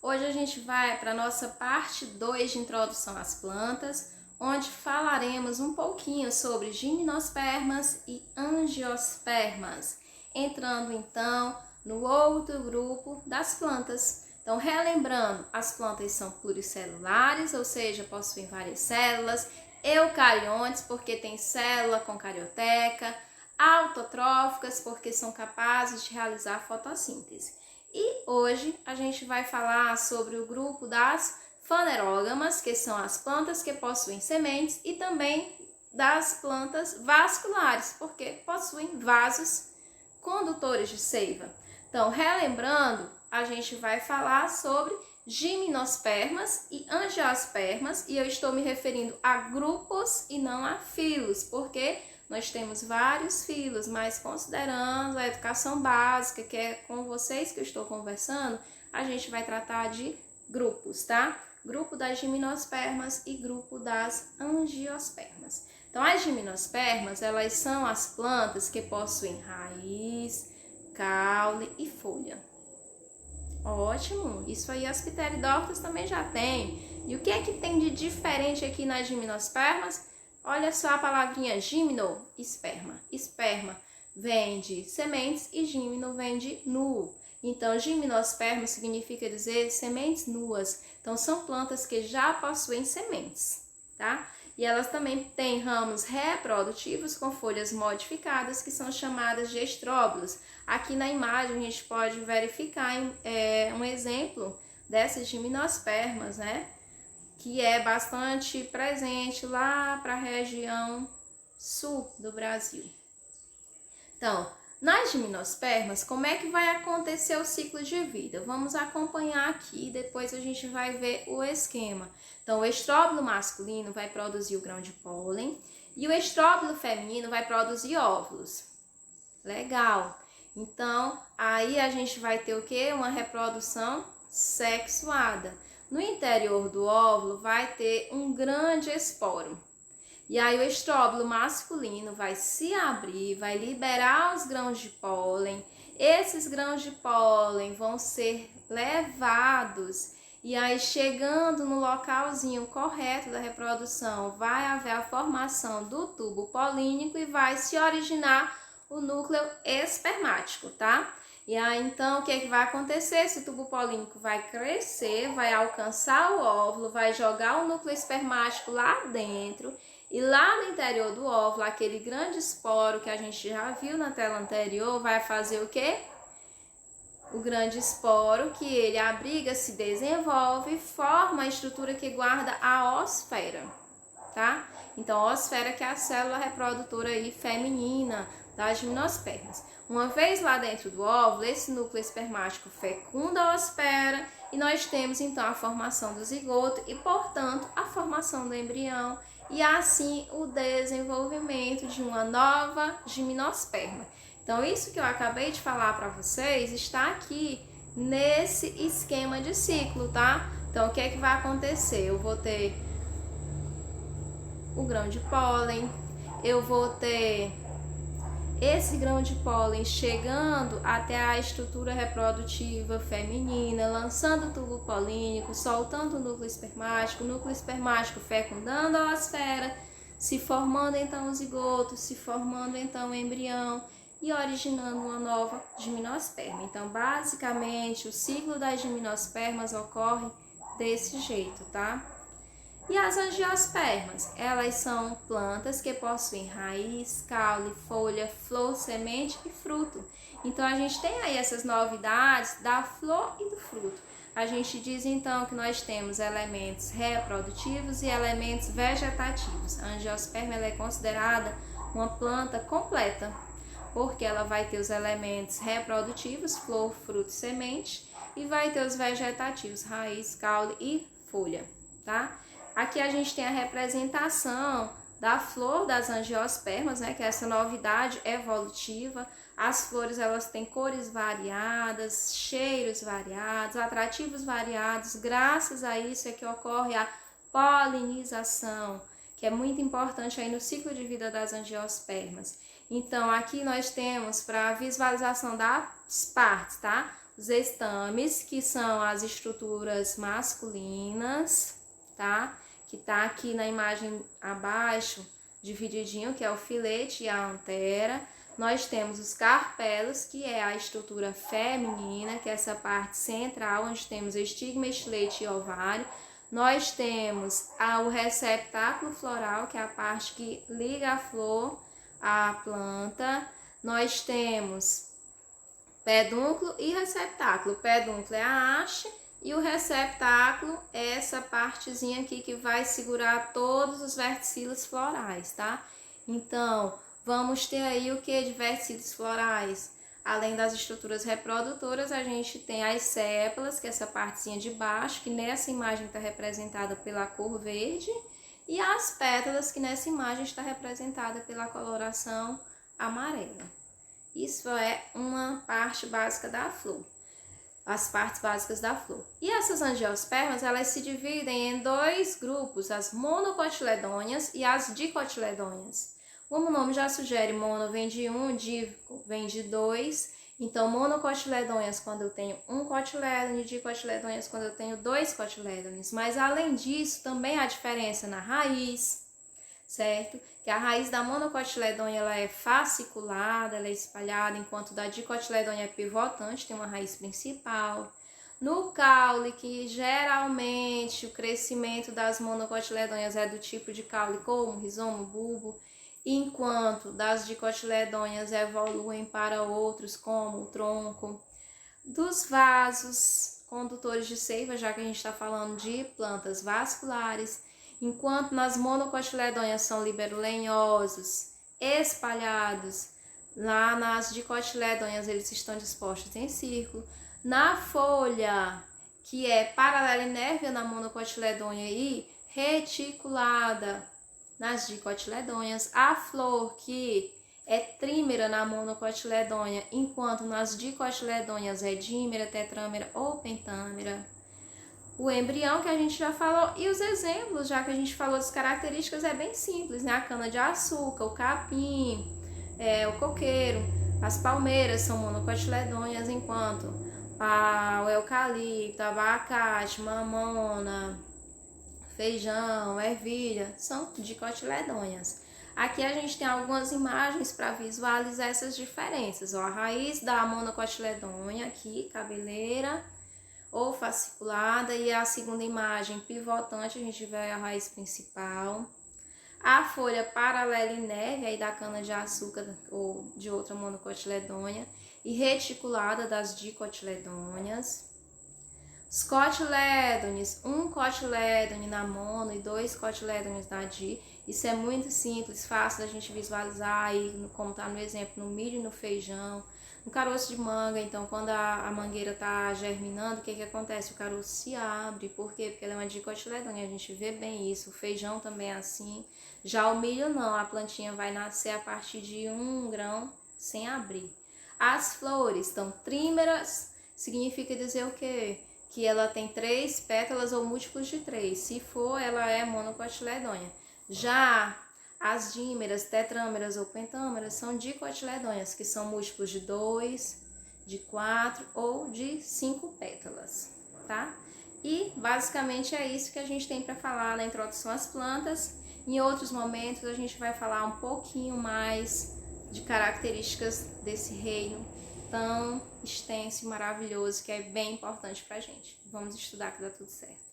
Hoje a gente vai para a nossa parte 2 de introdução às plantas, onde falaremos um pouquinho sobre gimnospermas e angiospermas, entrando então no outro grupo das plantas. Então, relembrando, as plantas são pluricelulares, ou seja, possuem várias células, eucariontes, porque tem célula com carioteca, autotróficas, porque são capazes de realizar fotossíntese. E hoje a gente vai falar sobre o grupo das fanerógamas, que são as plantas que possuem sementes, e também das plantas vasculares, porque possuem vasos condutores de seiva. Então, relembrando, a gente vai falar sobre gimnospermas e angiospermas, e eu estou me referindo a grupos e não a filos, porque nós temos vários filos, mas considerando a educação básica, que é com vocês que eu estou conversando, a gente vai tratar de grupos, tá? Grupo das gimnospermas e grupo das angiospermas. Então, as gimnospermas, elas são as plantas que possuem raiz, caule e folha. Ótimo! Isso aí as pteridófitas também já tem. E o que é que tem de diferente aqui nas gimnospermas? Olha só a palavrinha gimno, esperma. Esperma vem de sementes e gimno vem de nu. Então, gimnosperma significa dizer sementes nuas. Então, são plantas que já possuem sementes, tá? E elas também têm ramos reprodutivos com folhas modificadas, que são chamadas de estróbilos. Aqui na imagem a gente pode verificar um exemplo dessas gimnospermas, né? Que é bastante presente lá para a região sul do Brasil. Então, nas gimnospermas, como é que vai acontecer o ciclo de vida? Vamos acompanhar aqui, depois a gente vai ver o esquema. Então, o estróbilo masculino vai produzir o grão de pólen e o estróbilo feminino vai produzir óvulos. Legal! Então, aí a gente vai ter o quê? Uma reprodução sexuada. No interior do óvulo vai ter um grande esporo. E aí o estróbilo masculino vai se abrir, vai liberar os grãos de pólen. Esses grãos de pólen vão ser levados e aí chegando no localzinho correto da reprodução, vai haver a formação do tubo polínico e vai se originar o núcleo espermático, tá? E aí, então, o que é que vai acontecer? Esse tubo polínico vai crescer, vai alcançar o óvulo, vai jogar o núcleo espermático lá dentro. E lá no interior do óvulo, aquele grande esporo que a gente já viu na tela anterior, vai fazer o quê? O grande esporo, que ele abriga, se desenvolve, forma a estrutura que guarda a osfera, tá? Então, a osfera que é a célula reprodutora aí feminina das gimnospermas. Uma vez lá dentro do óvulo, esse núcleo espermático fecunda a osfera e nós temos então a formação do zigoto e, portanto, a formação do embrião e assim o desenvolvimento de uma nova gimnosperma. Então, isso que eu acabei de falar para vocês está aqui nesse esquema de ciclo, tá? Então, o que é que vai acontecer? Eu vou ter o grão de pólen, eu vou ter esse grão de pólen chegando até a estrutura reprodutiva feminina, lançando o tubo polínico, soltando o núcleo espermático fecundando a osfera, se formando então o zigoto, se formando então o embrião e originando uma nova gimnosperma. Então, basicamente, o ciclo das gimnospermas ocorre desse jeito, tá? E as angiospermas, elas são plantas que possuem raiz, caule, folha, flor, semente e fruto. Então, a gente tem aí essas novidades da flor e do fruto. A gente diz, então, que nós temos elementos reprodutivos e elementos vegetativos. A angiosperma ela é considerada uma planta completa, porque ela vai ter os elementos reprodutivos, flor, fruto e semente, e vai ter os vegetativos, raiz, caule e folha, tá? Aqui a gente tem a representação da flor das angiospermas, né, que é essa novidade evolutiva. As flores elas têm cores variadas, cheiros variados, atrativos variados. Graças a isso é que ocorre a polinização, que é muito importante aí no ciclo de vida das angiospermas. Então, aqui nós temos para a visualização das partes, tá? os estames, que são as estruturas masculinas, tá? Que tá aqui na imagem abaixo, divididinho, que é o filete e a antera. Nós temos os carpelos, que é a estrutura feminina, que é essa parte central, onde temos estigma, estilete e ovário. Nós temos o receptáculo floral, que é a parte que liga a flor à planta. Nós temos pedúnculo e receptáculo. O pedúnculo é a haste e o receptáculo é essa partezinha aqui que vai segurar todos os verticilos florais, tá? Então, vamos ter aí o que de verticilos florais? Além das estruturas reprodutoras, a gente tem as sépalas, que é essa partezinha de baixo, que nessa imagem está representada pela cor verde, e as pétalas, que nessa imagem está representada pela coloração amarela. Isso é uma parte básica da flor, as partes básicas da flor. E essas angiospermas, elas se dividem em dois grupos, as monocotiledôneas e as dicotiledôneas. Como o nome já sugere, mono vem de um, dívico vem de dois. Então, monocotiledôneas quando eu tenho um cotilédone, dicotiledôneas quando eu tenho dois cotilédones. Mas, além disso, também há diferença na raiz, certo? Que a raiz da monocotiledônea ela é fasciculada, ela é espalhada, enquanto da dicotiledônea é pivotante, tem uma raiz principal. No caule, que geralmente o crescimento das monocotiledôneas é do tipo de caule como rizoma, bulbo, enquanto das dicotiledôneas evoluem para outros, como o tronco. Dos vasos condutores de seiva, já que a gente está falando de plantas vasculares, enquanto nas monocotiledôneas são liberolenhosos, espalhados, lá nas dicotiledôneas eles estão dispostos em círculo. Na folha, que é paralela e nérvea na monocotiledônea e reticulada nas dicotiledôneas, a flor que é trímera na monocotiledônea, enquanto nas dicotiledôneas é dímera, tetrâmera ou pentâmera. O embrião que a gente já falou e os exemplos, já que a gente falou das características, é bem simples, né? A cana-de-açúcar, o capim, o coqueiro, as palmeiras são monocotiledôneas, enquanto o eucalipto, abacate, mamona, feijão, ervilha, são dicotiledôneas. Aqui a gente tem algumas imagens para visualizar essas diferenças. Ó, a raiz da monocotiledônea aqui, cabeleira ou fasciculada, e a segunda imagem pivotante, a gente vê a raiz principal. A folha paralela e nérvea aí da cana-de-açúcar ou de outra monocotiledônea e reticulada das dicotiledôneas. Os cotilédones, um cotilédone na mono e dois cotilédones na di. Isso é muito simples, fácil da gente visualizar aí, como está no exemplo, no milho e no feijão. No caroço de manga, então, quando a mangueira está germinando, o que acontece? O caroço se abre. Por quê? Porque ela é uma dicotiledônea, a gente vê bem isso. O feijão também é assim. Já o milho não, a plantinha vai nascer a partir de um grão sem abrir. As flores estão trímeras, significa dizer o quê? Que ela tem 3 pétalas ou múltiplos de 3. Se for, ela é monocotiledônea. Já as dímeras, tetrâmeras ou pentâmeras são dicotiledôneas, que são múltiplos de 2, de 4 ou de 5 pétalas, tá? E basicamente é isso que a gente tem para falar na introdução às plantas. Em outros momentos a gente vai falar um pouquinho mais de características desse reino tão extenso e maravilhoso que é bem importante pra gente. Vamos estudar que dá tudo certo.